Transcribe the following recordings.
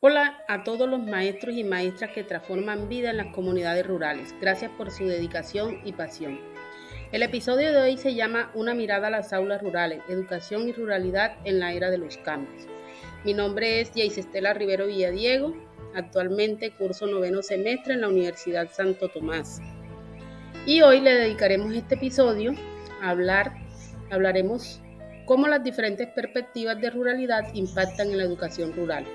Hola a todos los maestros y maestras que transforman vida en las comunidades rurales. Gracias por su dedicación y pasión. El episodio de hoy se llama Una mirada a las aulas rurales, educación y ruralidad en la era de los cambios. Mi nombre es Yaisa Estela Rivero Villadiego. Actualmente curso 9º semestre en la Universidad Santo Tomás. Y hoy le dedicaremos este episodio a hablaremos cómo las diferentes perspectivas de ruralidad impactan en la educación rural.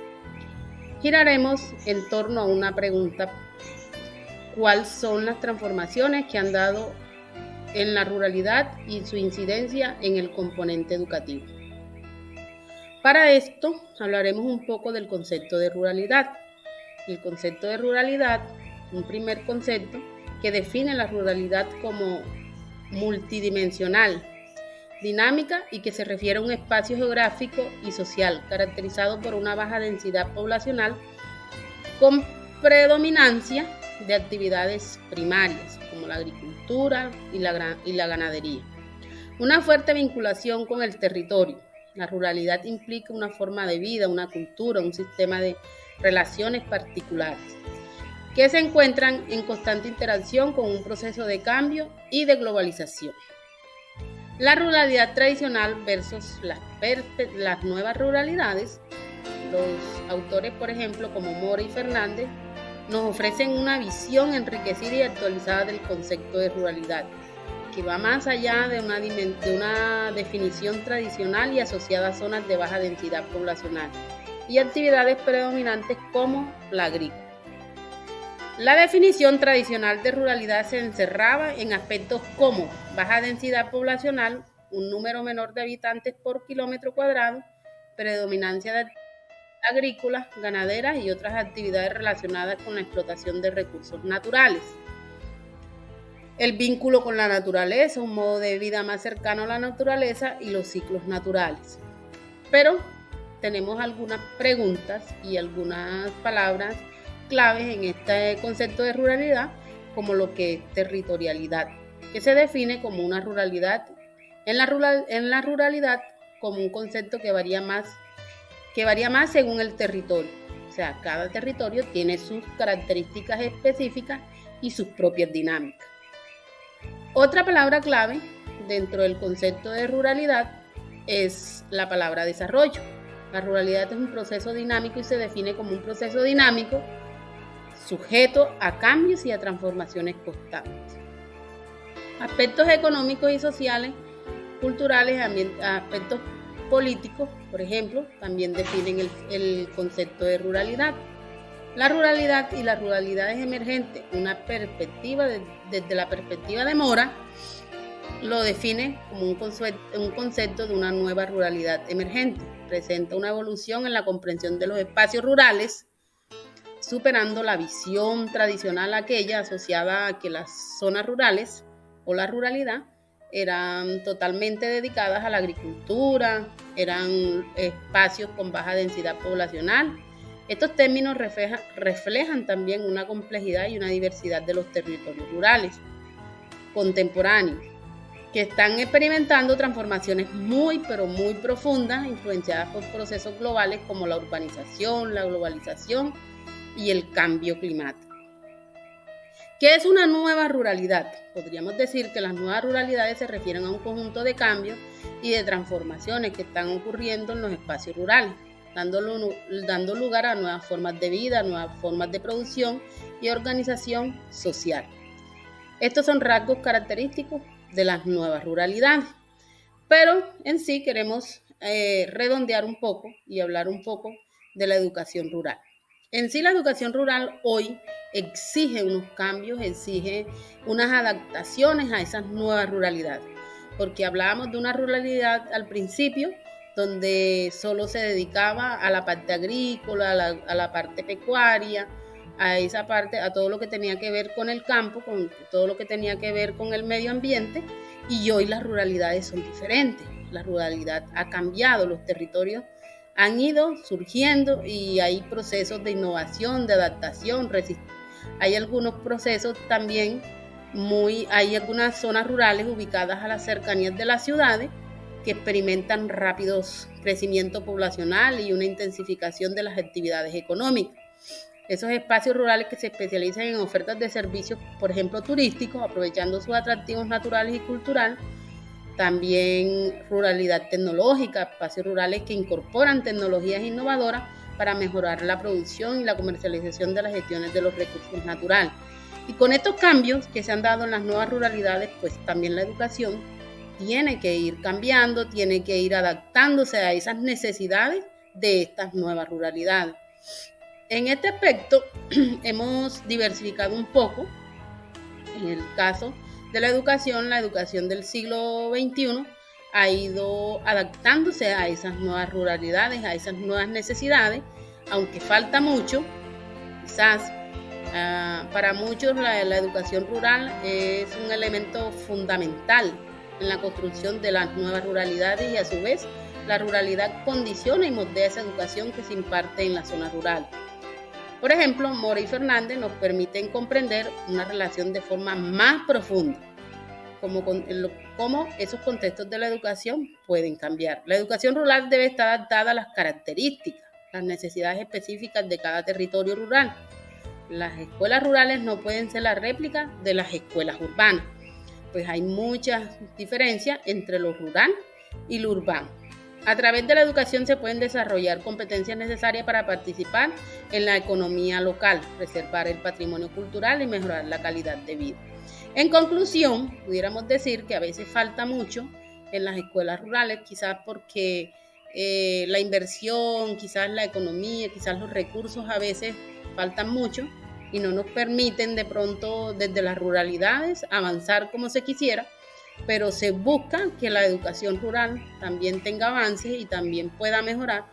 Giraremos en torno a una pregunta: ¿cuáles son las transformaciones que han dado en la ruralidad y su incidencia en el componente educativo? Para esto hablaremos un poco del concepto de ruralidad. El concepto de ruralidad, un primer concepto que define la ruralidad como multidimensional, dinámica y que se refiere a un espacio geográfico y social caracterizado por una baja densidad poblacional con predominancia de actividades primarias como la agricultura y la ganadería. Una fuerte vinculación con el territorio. La ruralidad implica una forma de vida, una cultura, un sistema de relaciones particulares que se encuentran en constante interacción con un proceso de cambio y de globalización. La ruralidad tradicional versus las nuevas ruralidades. Los autores, por ejemplo, como Mora y Fernández, nos ofrecen una visión enriquecida y actualizada del concepto de ruralidad, que va más allá de una definición tradicional y asociada a zonas de baja densidad poblacional y actividades predominantes como la agrícola. La definición tradicional de ruralidad se encerraba en aspectos como baja densidad poblacional, un número menor de habitantes por kilómetro cuadrado, predominancia de agrícolas, ganaderas y otras actividades relacionadas con la explotación de recursos naturales. El vínculo con la naturaleza, un modo de vida más cercano a la naturaleza y los ciclos naturales. Pero tenemos algunas preguntas y algunas palabras claves en este concepto de ruralidad, como lo que es territorialidad, que se define como una ruralidad, en la ruralidad como un concepto que varía más según el territorio. O sea, cada territorio tiene sus características específicas y sus propias dinámicas. Otra palabra clave dentro del concepto de ruralidad es la palabra desarrollo. La ruralidad es un proceso dinámico y se define como un proceso dinámico sujeto a cambios y a transformaciones constantes. Aspectos económicos y sociales, culturales, aspectos políticos, por ejemplo, también definen el concepto de ruralidad. La ruralidad y las ruralidades emergentes, una perspectiva desde la perspectiva de Mora, lo define como un concepto de una nueva ruralidad emergente. Presenta una evolución en la comprensión de los espacios rurales, superando la visión tradicional aquella asociada a que las zonas rurales o la ruralidad eran totalmente dedicadas a la agricultura, eran espacios con baja densidad poblacional. Estos términos reflejan también una complejidad y una diversidad de los territorios rurales contemporáneos, que están experimentando transformaciones muy profundas, influenciadas por procesos globales como la urbanización, la globalización y el cambio climático. ¿Qué es una nueva ruralidad? Podríamos decir que las nuevas ruralidades se refieren a un conjunto de cambios y de transformaciones que están ocurriendo en los espacios rurales, dando lugar a nuevas formas de vida, nuevas formas de producción y organización social. Estos son rasgos característicos de las nuevas ruralidades, pero en sí queremos redondear un poco y hablar un poco de la educación rural. En sí, la educación rural hoy exige unos cambios, exige unas adaptaciones a esas nuevas ruralidades, porque hablábamos de una ruralidad al principio donde solo se dedicaba a la parte agrícola, a la parte pecuaria, a esa parte, a todo lo que tenía que ver con el campo, con todo lo que tenía que ver con el medio ambiente, y hoy las ruralidades son diferentes. La ruralidad ha cambiado, los territorios han ido surgiendo y hay procesos de innovación, de adaptación, hay algunos procesos también hay algunas zonas rurales ubicadas a las cercanías de las ciudades que experimentan rápidos crecimiento poblacional y una intensificación de las actividades económicas. Esos espacios rurales que se especializan en ofertas de servicios, por ejemplo, turísticos, aprovechando sus atractivos naturales y culturales. También ruralidad tecnológica, espacios rurales que incorporan tecnologías innovadoras para mejorar la producción y la comercialización de las gestiones de los recursos naturales. Y con estos cambios que se han dado en las nuevas ruralidades, pues también la educación tiene que ir cambiando, tiene que ir adaptándose a esas necesidades de estas nuevas ruralidades. En este aspecto hemos diversificado un poco. En el caso de la educación del siglo XXI ha ido adaptándose a esas nuevas ruralidades, a esas nuevas necesidades, aunque falta mucho. Quizás para muchos la educación rural es un elemento fundamental en la construcción de las nuevas ruralidades y a su vez la ruralidad condiciona y moldea esa educación que se imparte en las zonas rurales. Por ejemplo, Mora y Fernández nos permiten comprender una relación de forma más profunda, cómo esos contextos de la educación pueden cambiar. La educación rural debe estar adaptada a las características, las necesidades específicas de cada territorio rural. Las escuelas rurales no pueden ser la réplica de las escuelas urbanas, pues hay muchas diferencias entre lo rural y lo urbano. A través de la educación se pueden desarrollar competencias necesarias para participar en la economía local, preservar el patrimonio cultural y mejorar la calidad de vida. En conclusión, pudiéramos decir que a veces falta mucho en las escuelas rurales, quizás porque la inversión, quizás la economía, quizás los recursos a veces faltan mucho y no nos permiten de pronto desde las ruralidades avanzar como se quisiera, pero se busca que la educación rural también tenga avances y también pueda mejorar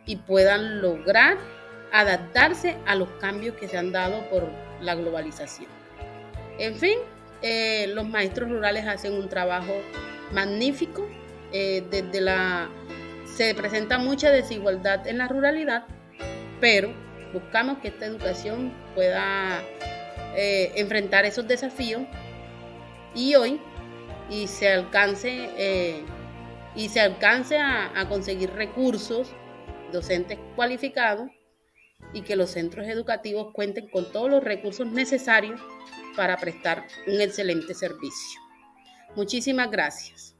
y puedan lograr adaptarse a los cambios que se han dado por la globalización. En fin, los maestros rurales hacen un trabajo magnífico. Se presenta mucha desigualdad en la ruralidad, pero buscamos que esta educación pueda enfrentar esos desafíos y se alcance a conseguir recursos, docentes cualificados y que los centros educativos cuenten con todos los recursos necesarios para prestar un excelente servicio. Muchísimas gracias.